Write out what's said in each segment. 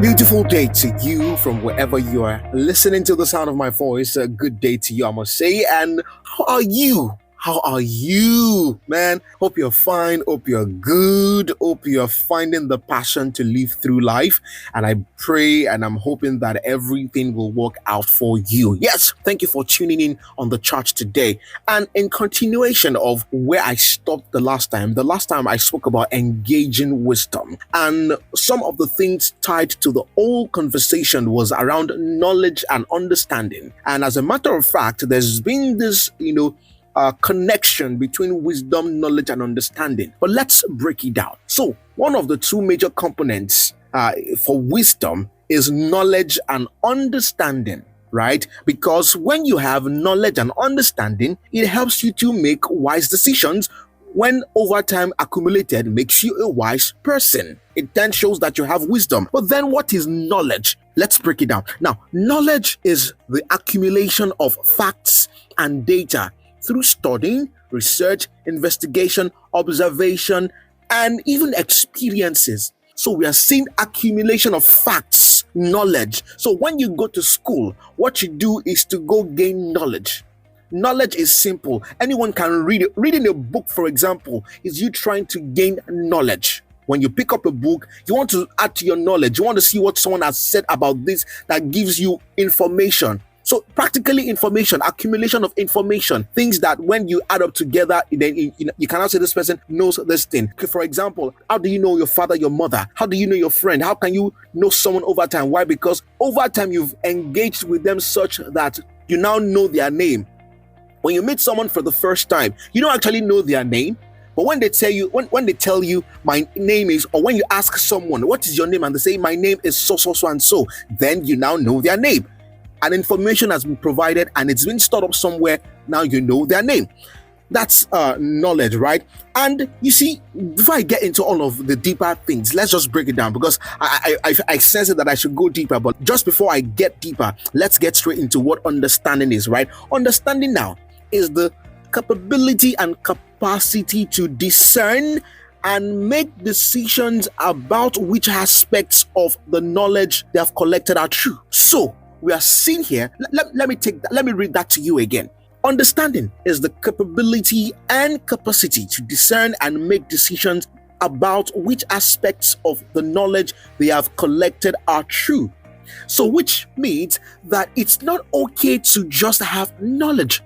Beautiful day to you from wherever you are listening to the sound of my voice. A good day to you, I must say. And how are you? How are you, man? Hope you're fine. Hope you're good. Hope you're finding the passion to live through life. And I pray and I'm hoping that everything will work out for you. Yes, thank you for tuning in on the church today. And in continuation of where I stopped the last time I spoke about engaging wisdom. And some of the things tied to the old conversation was around knowledge and understanding. And as a matter of fact, there's been this, connection between wisdom, knowledge, and understanding. But let's break it down. So, one of the two major components for wisdom is knowledge and understanding, right? Because when you have knowledge and understanding, it helps you to make wise decisions. When over time accumulated makes you a wise person. It then shows that you have wisdom. But then what is knowledge? Let's break it down. Now, knowledge is the accumulation of facts and data through studying, research, investigation, observation, and even experiences. So we are seeing accumulation of facts, knowledge. So when you go to school, what you do is to go gain knowledge. Knowledge is simple. Anyone can read it. Reading a book, for example, is you trying to gain knowledge. When you pick up a book, you want to add to your knowledge. You want to see what someone has said about this that gives you information. So practically information, accumulation of information, things that when you add up together, then you cannot say this person knows this thing. For example, how do you know your father, your mother? How do you know your friend? How can you know someone over time? Why? Because over time you've engaged with them such that you now know their name. When you meet someone for the first time, you don't actually know their name. But when they tell you, when they tell you my name is, or when you ask someone, what is your name? And they say, my name is so, and so, then you now know their name. And information has been provided and it's been stored up somewhere. Now you know their name. That's knowledge, right? And you see, before I get into all of the deeper things, let's just break it down because I sense it that I should go deeper. But just before I get deeper, let's get straight into what understanding is, right? Understanding now is the capability and capacity to discern and make decisions about which aspects of the knowledge they have collected are true. So we are seeing here, let me read that to you again. Understanding is the capability and capacity to discern and make decisions about which aspects of the knowledge they have collected are true. So which means that it's not okay to just have knowledge.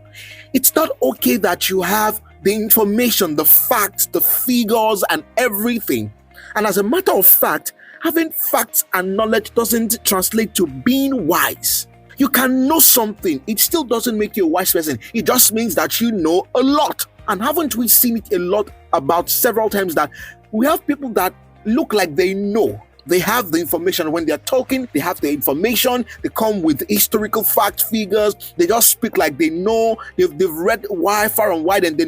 It's not okay that you have the information, the facts, the figures, and everything. And as a matter of fact, having facts and knowledge doesn't translate to being wise. You can know something, it still doesn't make you a wise person. It just means that you know a lot. And haven't we seen it a lot about several times that we have people that look like they know. They have the information. When they're talking, they have the information. They come with historical fact figures. They just speak like they know. They've read far and wide and they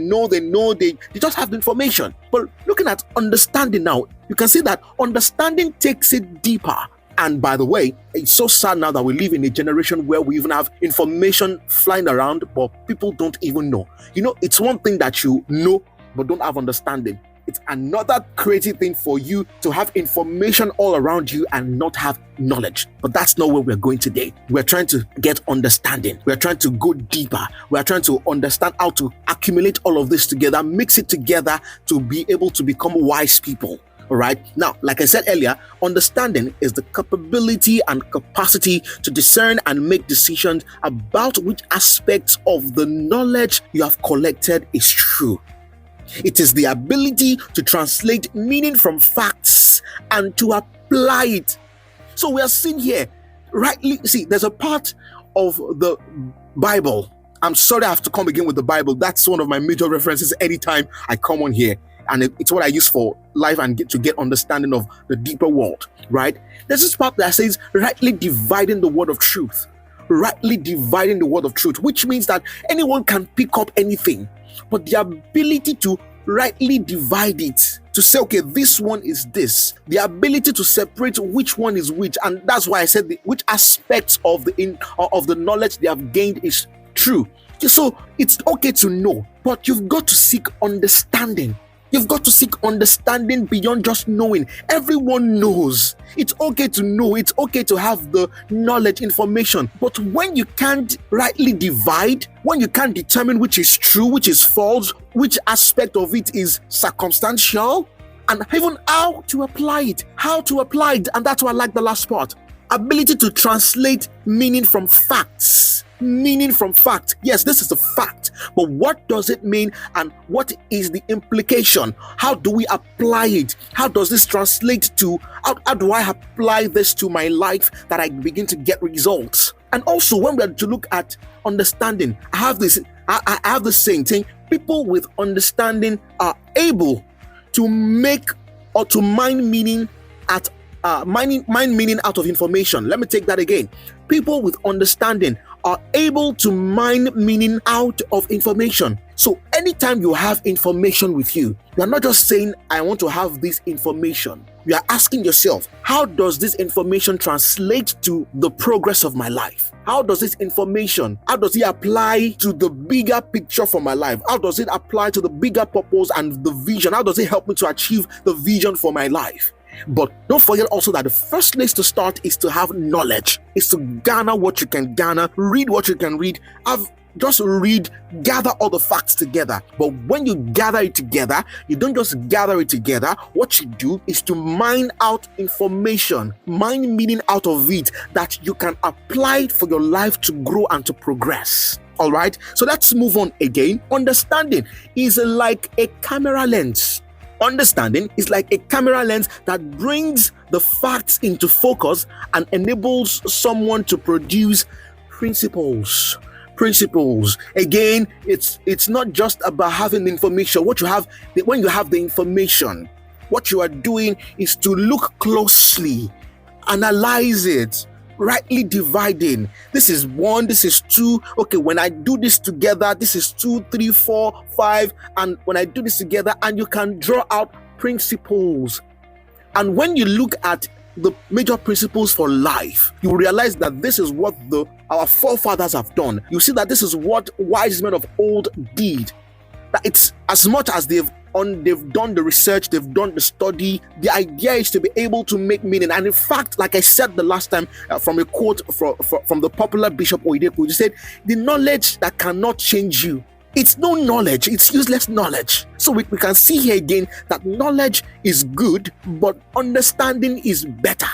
just have the information. But looking at understanding now, you can see that understanding takes it deeper. And by the way, it's so sad now that we live in a generation where we even have information flying around, but people don't even know. It's one thing that you know, but don't have understanding. It's another crazy thing for you to have information all around you and not have knowledge. But that's not where we're going today. We're trying to get understanding. We're trying to go deeper. We're trying to understand how to accumulate all of this together, mix it together to be able to become wise people. All right. Now, like I said earlier, understanding is the capability and capacity to discern and make decisions about which aspects of the knowledge you have collected is true. It is the ability to translate meaning from facts and to apply it. So we are seeing here, rightly, see, there's a part of the Bible. I'm sorry I have to come again with the Bible. That's one of my major references anytime I come on here. And it's what I use for life and get understanding of the deeper world, right? There's this part that says, rightly dividing the word of truth. Rightly dividing the word of truth, which means that anyone can pick up anything. But the ability to rightly divide it, to say, okay, this one is this, the ability to separate which one is which, and that's why I said which aspects of the knowledge they have gained is true. So it's okay to know, but you've got to seek understanding. You've got to seek understanding beyond just knowing. Everyone knows. It's okay to know. It's okay to have the knowledge, information. But when you can't rightly divide, when you can't determine which is true, which is false, which aspect of it is circumstantial, and even how to apply it, and that's why I like the last part. Ability to translate meaning from facts. Meaning from fact. Yes, this is a fact, but what does it mean and what is the implication? How do we apply it? How does this translate to, how do I apply this to my life that I begin to get results? And also, when we are to look at understanding, I have this saying, people with understanding are able to make or to mine meaning meaning out of information. Let me take that again. People with understanding are able to mine meaning out of information. So anytime you have information with you, you are not just saying, I want to have this information. You are asking yourself, how does this information translate to the progress of my life? How does it apply to the bigger picture for my life? How does it apply to the bigger purpose and the vision? How does it help me to achieve the vision for my life? But don't forget also that the first place to start is to have knowledge, is to garner what you can garner, read what you can read, gather all the facts together. But when you gather it together, you don't just gather it together. What you do is to mine out information, mine meaning out of it that you can apply for your life to grow and to progress. All right, so let's move on again. Understanding is like a camera lens. Understanding is like a camera lens that brings the facts into focus and enables someone to produce principles. Again, it's not just about having the information. When you have the information, what you are doing is to look closely, analyze it, rightly dividing. This is 1, this is 2. Okay, when I do this together, this is 2, 3, 4, 5. And when I do this together, and you can draw out principles. And when you look at the major principles for life, you realize that this is what our forefathers have done. You see that this is what wise men of old did. That it's as much as they've done the research, they've done the study. The idea is to be able to make meaning. And in fact, like I said the last time, from a quote from the popular Bishop Oyedepo, he said, the knowledge that cannot change you, it's no knowledge, it's useless knowledge. So we can see here again that knowledge is good, but understanding is better.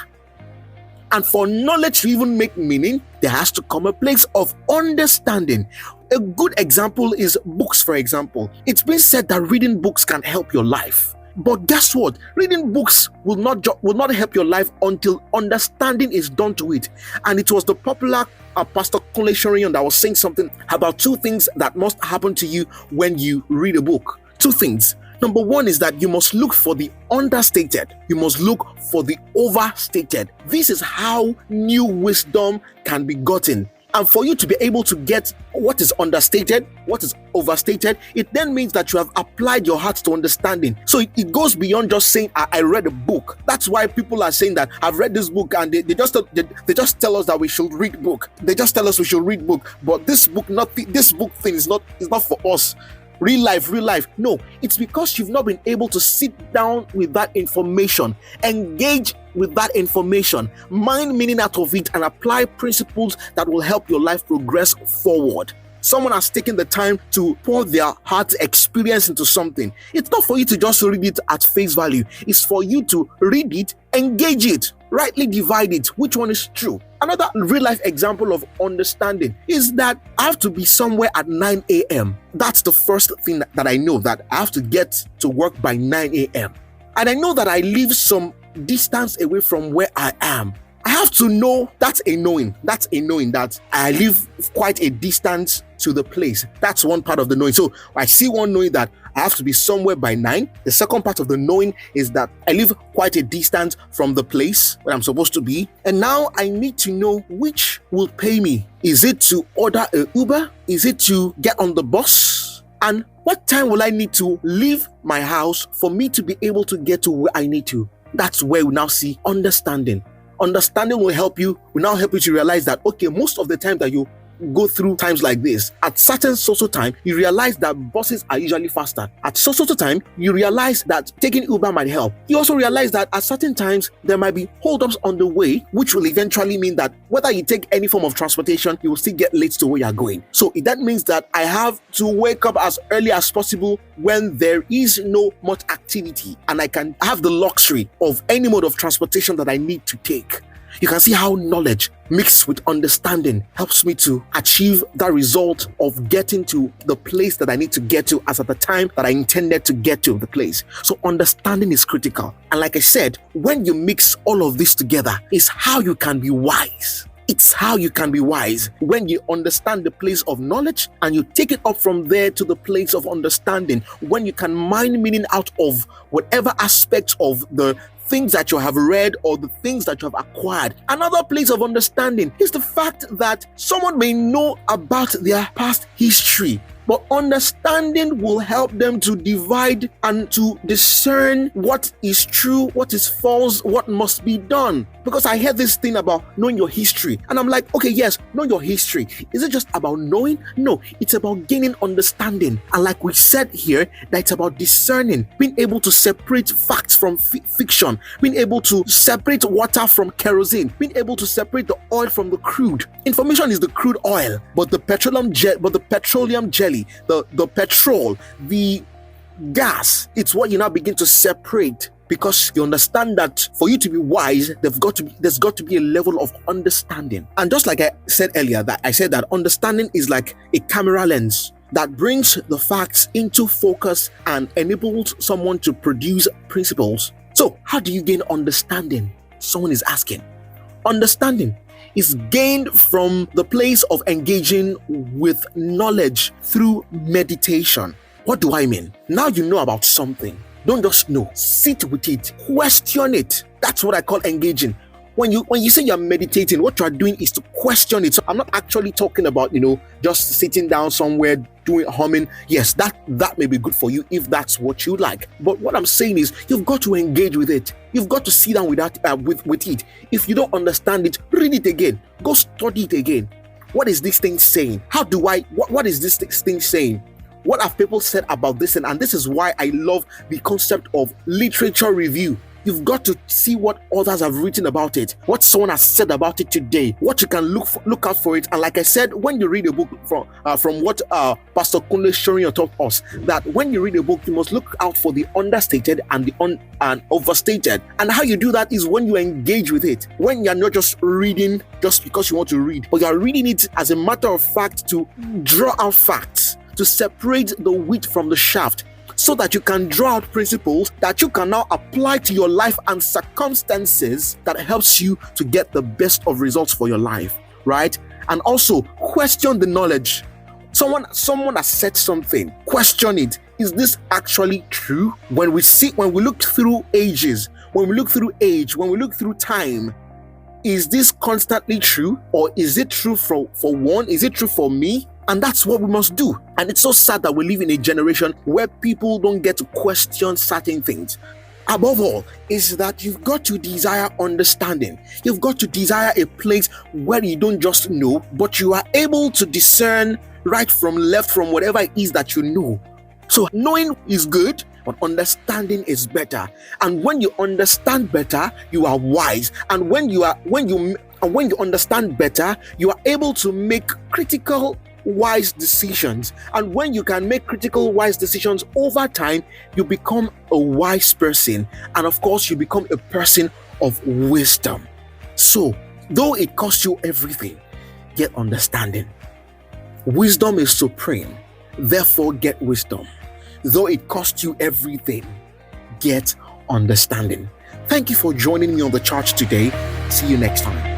And for knowledge to even make meaning, there has to come a place of understanding. A good example is books, for example. It's been said that reading books can help your life. But guess what? Reading books will not help your life until understanding is done to it. And it was the popular Pastor Kunle Shorian that was saying something about 2 things that must happen to you when you read a book. 2 things. Number 1 is that you must look for the understated. You must look for the overstated. This is how new wisdom can be gotten. And for you to be able to get what is understated, what is overstated, it then means that you have applied your heart to understanding. So it goes beyond just saying, I read a book. That's why people are saying that I've read this book, and they just tell us that we should read book. They just tell us we should read book. But this book thing is not for us. Real life. No, it's because you've not been able to sit down with that information, engage with that information, mine meaning out of it, and apply principles that will help your life progress forward. Someone has taken the time to pour their heart experience into something. It's not for you to just read it at face value. It's for you to read it, engage it, rightly divide it. Which one is true? Another real life example of understanding is that I have to be somewhere at 9 a.m. That's the first thing that I know, that I have to get to work by 9 a.m. And I know that I live some distance away from where I am. I have to know, that's a knowing that I live quite a distance to the place. That's one part of the knowing. So I see one knowing that I have to be somewhere by 9. The second part of the knowing is that I live quite a distance from the place where I'm supposed to be. And now I need to know which will pay me. Is it to order an Uber? Is it to get on the bus? And what time will I need to leave my house for me to be able to get to where I need to? That's where we now see understanding. Understanding will now help you to realize that, okay, most of the time that you go through times like this. At certain social time, you realize that buses are usually faster. At social time, you realize that taking Uber might help. You also realize that at certain times, there might be holdups on the way, which will eventually mean that whether you take any form of transportation, you will still get late to where you're going. So that means that I have to wake up as early as possible when there is no much activity, and I can have the luxury of any mode of transportation that I need to take. You can see how knowledge mixed with understanding helps me to achieve that result of getting to the place that I need to get to as at the time that I intended to get to the place. So understanding is critical. And like I said, when you mix all of this together, is how you can be wise. It's how you can be wise when you understand the place of knowledge and you take it up from there to the place of understanding, when you can mine meaning out of whatever aspects of the things that you have read or the things that you have acquired. Another place of understanding is the fact that someone may know about their past history, but understanding will help them to divide and to discern what is true, what is false, what must be done. Because I heard this thing about knowing your history, and I'm like, okay, yes, know your history. Is it just about knowing? No, it's about gaining understanding. And like we said here, that it's about discerning, being able to separate facts from fiction, being able to separate water from kerosene, being able to separate the oil from the crude. Information is the crude oil, but the petroleum jelly, the petrol, the gas, it's what you now begin to separate, because you understand that for you to be wise, there's got to be a level of understanding. And just like I said earlier, that I said that understanding is like a camera lens that brings the facts into focus and enables someone to produce principles. So how do you gain understanding? Someone is asking. Understanding is gained from the place of engaging with knowledge through meditation. What do I mean? Now you know about something. Don't just know. Sit with it. Question it. That's what I call engaging. When you say you're meditating, what you are doing is to question it. So I'm not actually talking about, just sitting down somewhere doing humming. Yes, that may be good for you if that's what you like. But what I'm saying is you've got to engage with it. You've got to sit down with it. If you don't understand it, read it again. Go study it again. What is this thing saying? What is this thing saying? What have people said about this? And this is why I love the concept of literature review. You've got to see what others have written about it, what someone has said about it today, what you can look out for it. And like I said, when you read a book from what Pastor Kunle Shorian taught us, that when you read a book, you must look out for the understated and the overstated. And how you do that is when you engage with it, when you're not just reading just because you want to read, but you're reading it as a matter of fact to draw out facts, to separate the wheat from the chaff, so that you can draw out principles that you can now apply to your life and circumstances that helps you to get the best of results for your life, right? And also question the knowledge. Someone has said something, question it. Is this actually true? When we look through ages, when we look through age, when we look through time, is this constantly true? Or is it true for one? Is it true for me? And that's what we must do. And it's so sad that we live in a generation where people don't get to question certain things. Above all, is that you've got to desire understanding. You've got to desire a place where you don't just know, but you are able to discern right from left from whatever it is that you know. So knowing is good, but understanding is better. And when you understand better, you are wise. And when you understand better, you are able to make critical wise decisions. And when you can make critical wise decisions over time, you become a wise person, and of course you become a person of wisdom. So though it costs you everything, get understanding. Wisdom is supreme, therefore get wisdom. Though it costs you everything, get understanding. Thank you for joining me on the charge today. See you next time.